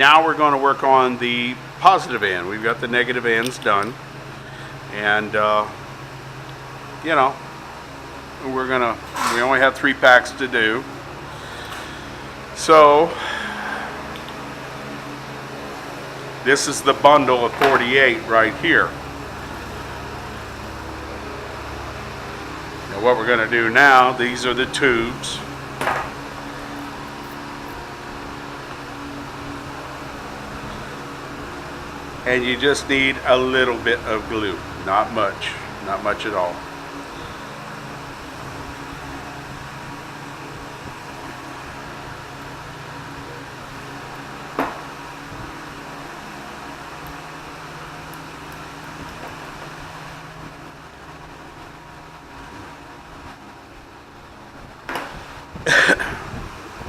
now we're going to work on the positive end. We've got the negative ends done, and you know, we only have 3 packs to do. So this is the bundle of 48 right here. Now what we're going to do now, these are the tubes. And you just need a little bit of glue, not much at all.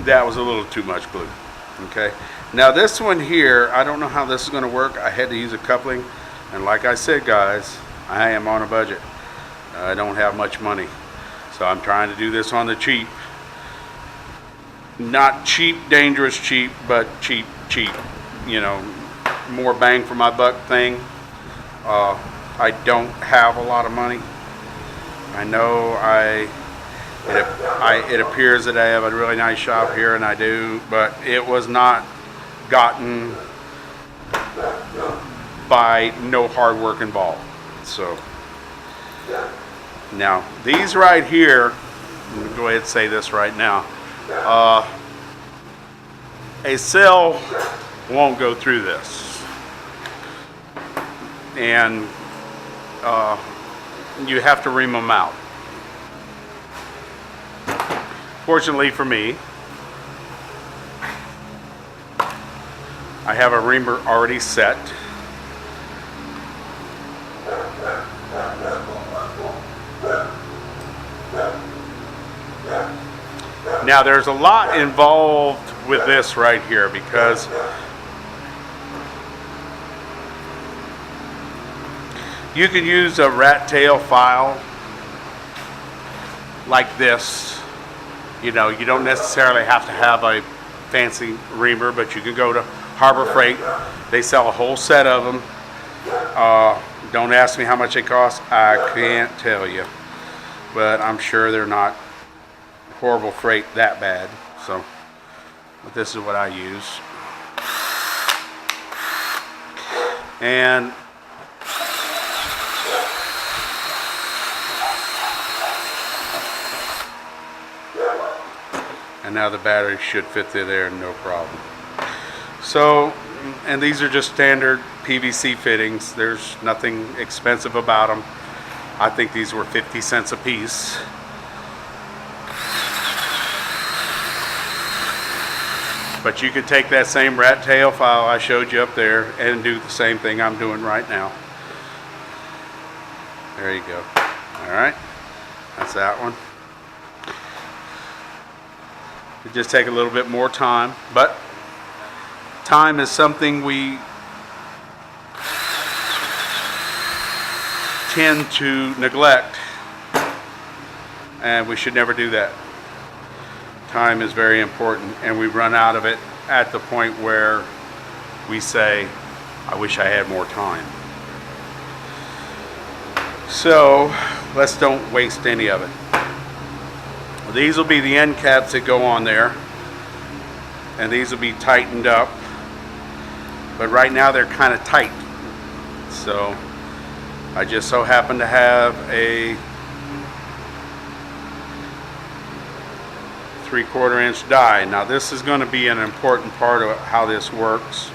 That was a little too much glue. Okay, now this one here, I don't know how this is going to work. I had to use a coupling, and like I said, guys, I am on a budget. I don't have much money, so I'm trying to do this on the cheap. Not cheap, dangerous cheap, but cheap, you know, more bang for my buck thing. I don't have a lot of money. I know it appears that I have a really nice shop here, and I do, but it was not gotten by no hard work involved. So now these right here, let me go ahead and say this right now, a cell won't go through this, and you have to ream them out. Fortunately for me, I have a reamer already set. Now there's a lot involved with this right here, because you can use a rat tail file like this. You know, you don't necessarily have to have a fancy reamer, but you can go to Harbor Freight. They sell a whole set of them. Don't ask me how much they cost. I can't tell you. But I'm sure they're not horrible freight that bad. So, but this is what I use. And now the battery should fit through there, no problem. So, and these are just standard PVC fittings. There's nothing expensive about them. I think these were 50 cents a piece. But you could take that same rat tail file I showed you up there and do the same thing I'm doing right now. There you go. All right, that's that one. It just take a little bit more time, but time is something we tend to neglect, and we should never do that. Time is very important, and we run out of it at the point where we say, I wish I had more time. So let's don't waste any of it. These will be the end caps that go on there, and these will be tightened up, but right now they're kind of tight. So I just so happen to have a 3/4 inch die. Now this is going to be an important part of how this works.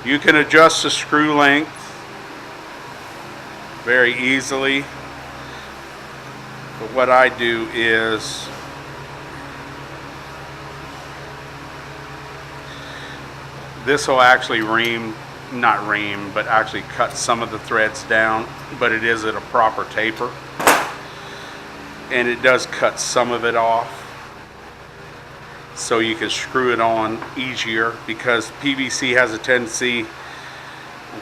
You can adjust the screw length very easily, but what I do is this will actually not ream, but actually cut some of the threads down, but it is at a proper taper, and it does cut some of it off, so you can screw it on easier, because PVC has a tendency,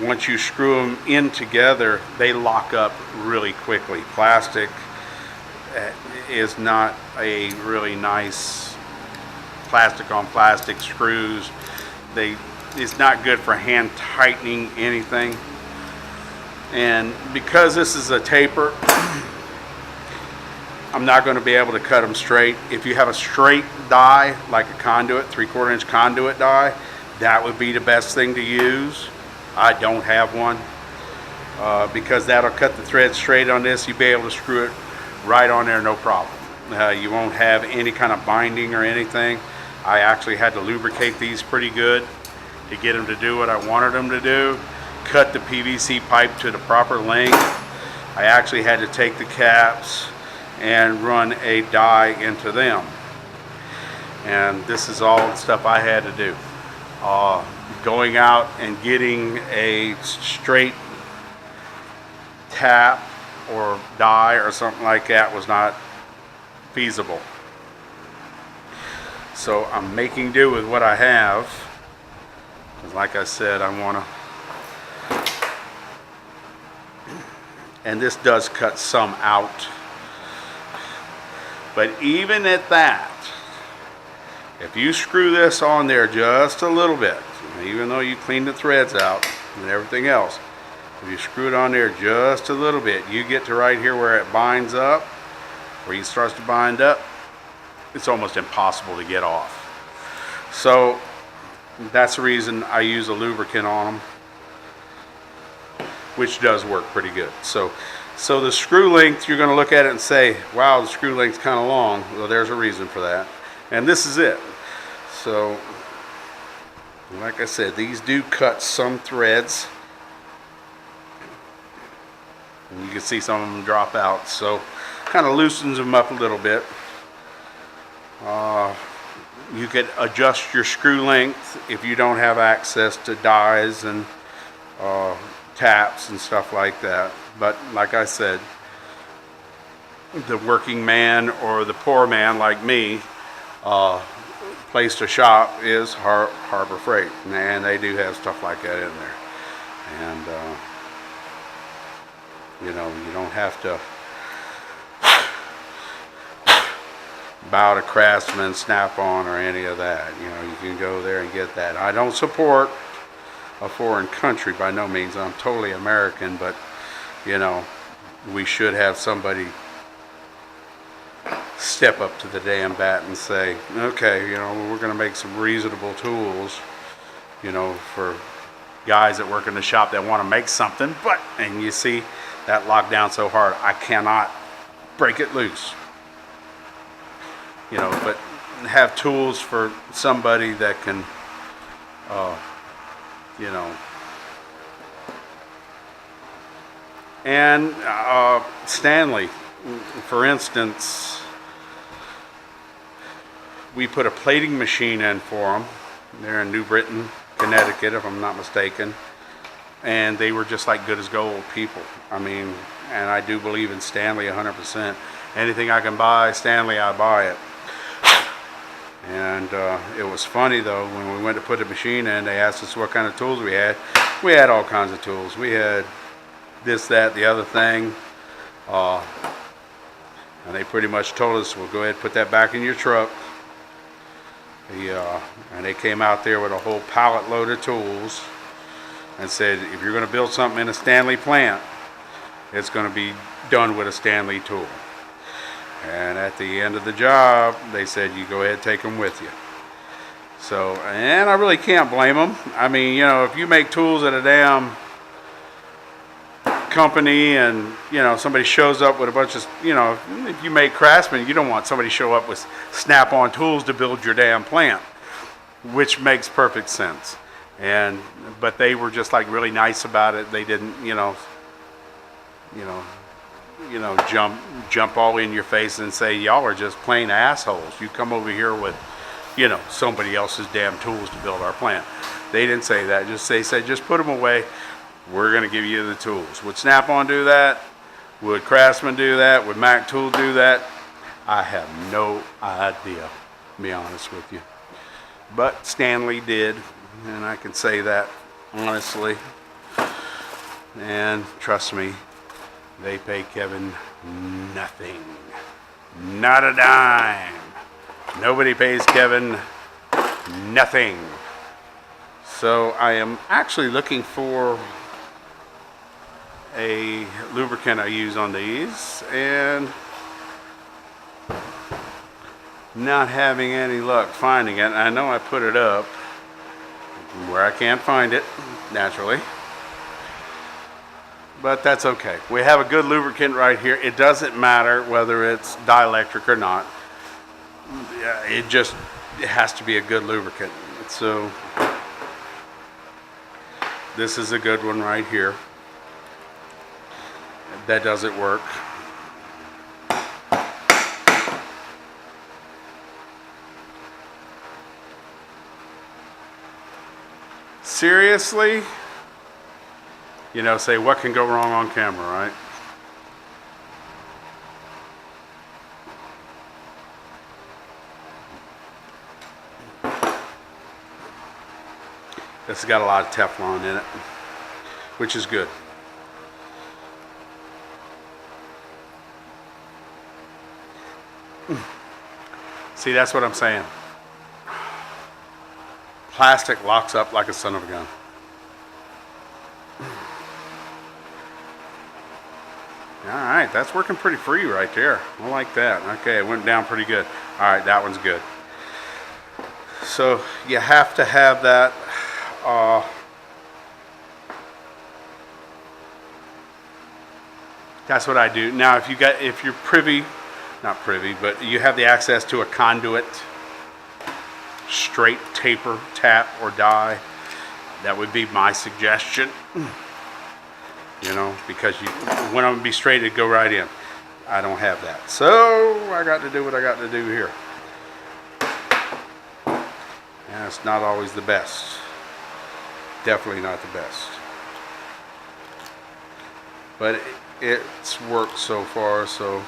once you screw them in together, they lock up really quickly. Plastic is not a really nice plastic on plastic screws. They is not good for hand tightening anything. And because this is a taper, I'm not going to be able to cut them straight. If you have a straight die, like a conduit, 3/4 inch conduit die, that would be the best thing to use. I don't have one because that'll cut the thread straight on this. You'll be able to screw it right on there, no problem. You won't have any kind of binding or anything. I actually had to lubricate these pretty good to get them to do what I wanted them to do. Cut the PVC pipe to the proper length. I actually had to take the caps and run a die into them. And this is all the stuff I had to do. Going out and getting a straight tap or die or something like that was not feasible. So I'm making do with what I have. Because like I said, I want to... And this does cut some out. But even at that, if you screw this on there just a little bit, even though you clean the threads out and everything else, if you screw it on there just a little bit, you get to right here where it binds up, where it starts to bind up, it's almost impossible to get off. So that's the reason I use a lubricant on them, which does work pretty good. So the screw length, you're going to look at it and say, wow, the screw length's kind of long. Well, there's a reason for that. And this is it. So, like I said, these do cut some threads. And you can see some of them drop out. So, kind of loosens them up a little bit. You could adjust your screw length if you don't have access to dies and taps and stuff like that. But like I said, the working man or the poor man like me, place to shop is Harbor Freight, and they do have stuff like that in there. And you know, you don't have to bow to Craftsman, Snap-on, or any of that. You know, you can go there and get that. I don't support a foreign country by no means. I'm totally American, but you know, we should have somebody step up to the damn bat and say, okay, you know, we're going to make some reasonable tools, you know, for guys that work in the shop that want to make something. But, and you see that locked down so hard, I cannot break it loose. You know, but have tools for somebody that can, you know. And Stanley, for instance, we put a plating machine in for them. They're in New Britain, Connecticut, if I'm not mistaken. And they were just like good as gold people. I mean, and I do believe in Stanley 100%. Anything I can buy, Stanley, I buy it. And it was funny though, when we went to put the machine in, they asked us what kind of tools we had. We had all kinds of tools. We had this, that, the other thing. And they pretty much told us, well, go ahead and put that back in your truck. And they came out there with a whole pallet load of tools and said, if you're going to build something in a Stanley plant, it's going to be done with a Stanley tool. And at the end of the job, they said, you go ahead and take them with you. So, and I really can't blame them. I mean, you know, if you make tools at a damn company and, you know, somebody shows up with a bunch of, you know, if you make Craftsman, you don't want somebody to show up with Snap-on tools to build your damn plant, which makes perfect sense. And, but they were just like really nice about it. They didn't, jump all in your face and say, y'all are just plain assholes. You come over here with, you know, somebody else's damn tools to build our plant. They didn't say that. They said, just put them away. We're going to give you the tools. Would Snap-on do that? Would Craftsman do that? Would Mac Tool do that? I have no idea, to be honest with you. But Stanley did, and I can say that honestly. And trust me, they pay Kevin nothing. Not a dime. Nobody pays Kevin nothing. So I am actually looking for a lubricant I use on these and not having any luck finding it. I know I put it up where I can't find it, naturally. But that's okay. We have a good lubricant right here. It doesn't matter whether it's dielectric or not. It has to be a good lubricant. So this is a good one right here. That doesn't work. Seriously? You know, say what can go wrong on camera, right? This has got a lot of Teflon in it, which is good. See, that's what I'm saying. Plastic locks up like a son of a gun. All right, that's working pretty free right there. I like that. Okay, it went down pretty good. All right, that one's good. So you have to have that. That's what I do. Now, if you're privy, not privy, but you have the access to a conduit, straight taper, tap, or die, that would be my suggestion. You know, because when I'm gonna be straight, it'd go right in. I don't have that, so I got to do what I got to do here. And it's not always the best. Definitely not the best. But it's worked so far, so.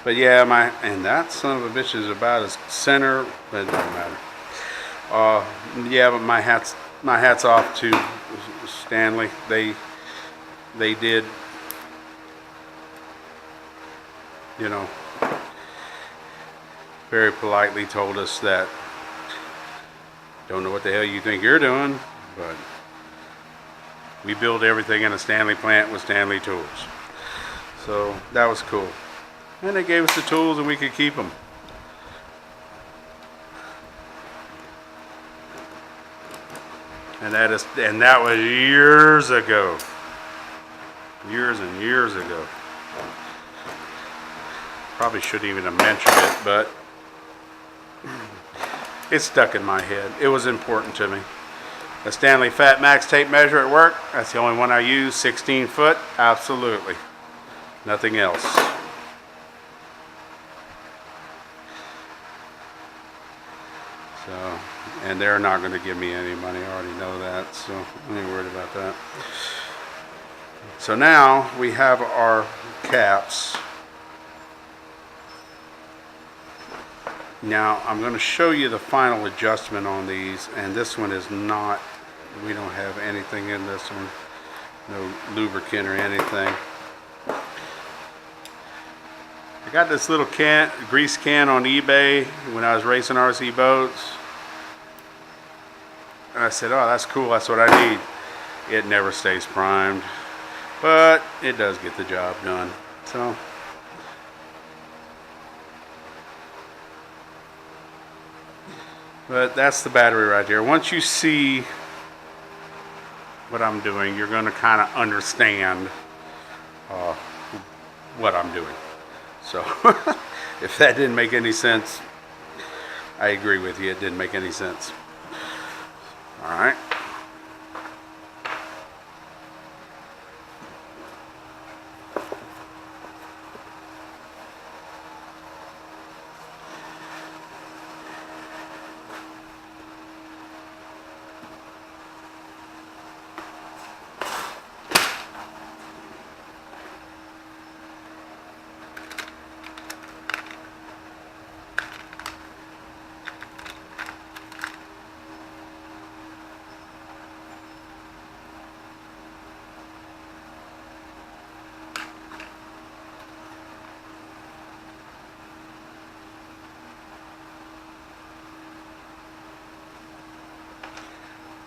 But yeah, and that son of a bitch is about as center, but it doesn't matter. Yeah, but my hat's off to Stanley. They did, you know, very politely told us that don't know what the hell you think you're doing, but we build everything in a Stanley plant with Stanley tools. So that was cool. And they gave us the tools and we could keep them. And that was years ago. Years and years ago. Probably shouldn't even have mentioned it, but it stuck in my head. It was important to me. A Stanley Fat Max tape measure at work. That's the only one I use. 16 foot. Absolutely. Nothing else. So, and they're not going to give me any money. I already know that, so I ain't worried about that. So now we have our caps. Now I'm going to show you the final adjustment on these, and this one is not, we don't have anything in this one, no lubricant or anything. I got this little grease can on eBay when I was racing RC boats. And I said, oh, that's cool, that's what I need. It never stays primed, but it does get the job done. So, but that's the battery right there. Once you see what I'm doing, you're going to kind of understand what I'm doing. So, if that didn't make any sense, I agree with you, it didn't make any sense. All right.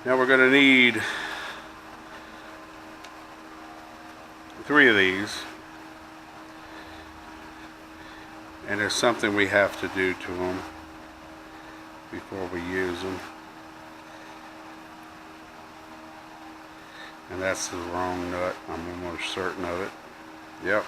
Now we're going to need 3 of these. And there's something we have to do to them before we use them. And that's the wrong nut. I'm almost certain of it. Yep.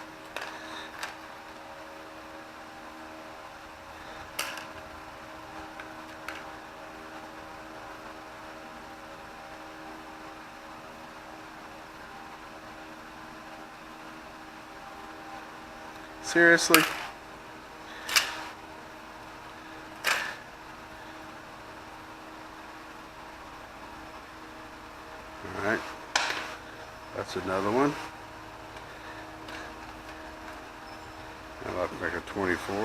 Seriously? Alright. That's another one. That looks like a 24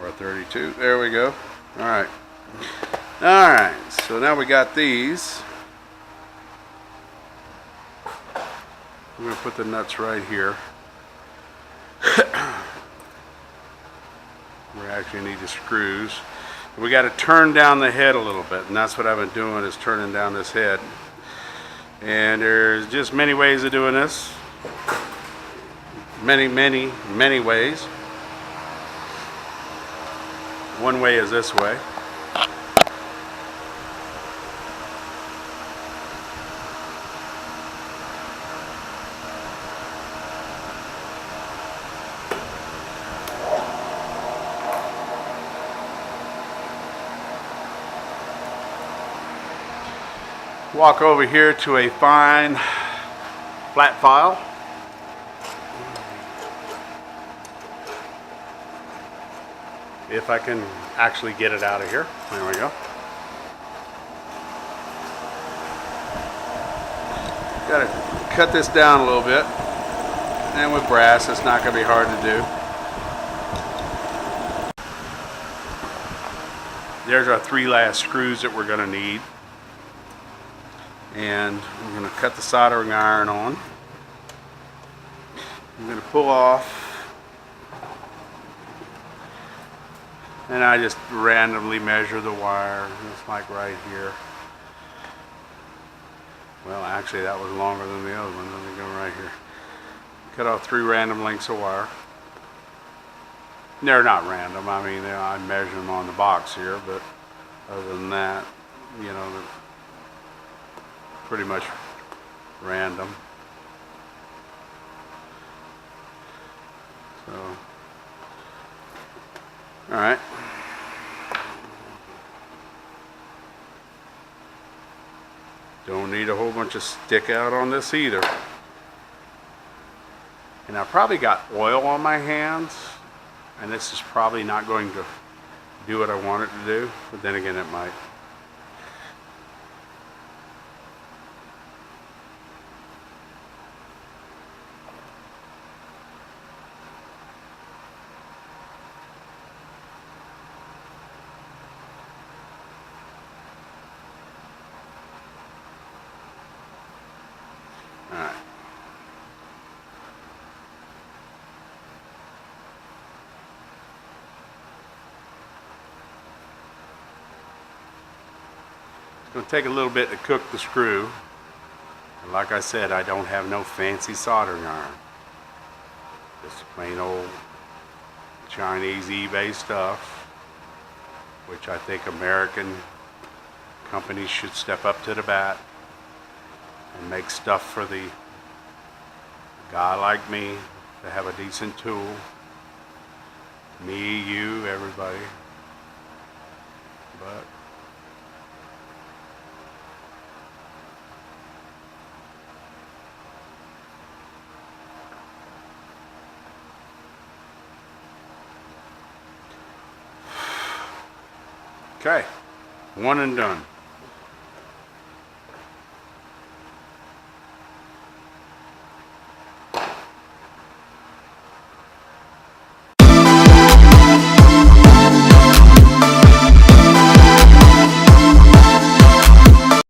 or a 32. There we go. Alright. Alright. So now we got these. We're going to put the nuts right here. We actually need the screws. We got to turn down the head a little bit, and that's what I've been doing, is turning down this head. And there's just many ways of doing this. Many ways. One way is this way. Walk over here to a fine flat file. If I can actually get it out of here. There we go. Gotta cut this down a little bit. And with brass, it's not gonna be hard to do. There's our 3 last screws that we're gonna need. And I'm going to cut the soldering iron on. I'm going to pull off, and I just randomly measure the wire. It's like right here. Well, actually that was longer than the other one. Let me go right here. Cut off 3 random lengths of wire. They're not random. I mean, I measure them on the box here, but other than that, you know, they're pretty much random. So, all right. Don't need a whole bunch of stick out on this either. And I probably got oil on my hands, and this is probably not going to do what I want it to do, but then again it might. Alright. It's going to take a little bit to cook the screw. And like I said, I don't have no fancy soldering iron. Just plain old Chinese eBay stuff, which I think American companies should step up to the bat and make stuff for the guy like me to have a decent tool. Me, you, everybody. But okay, one and done.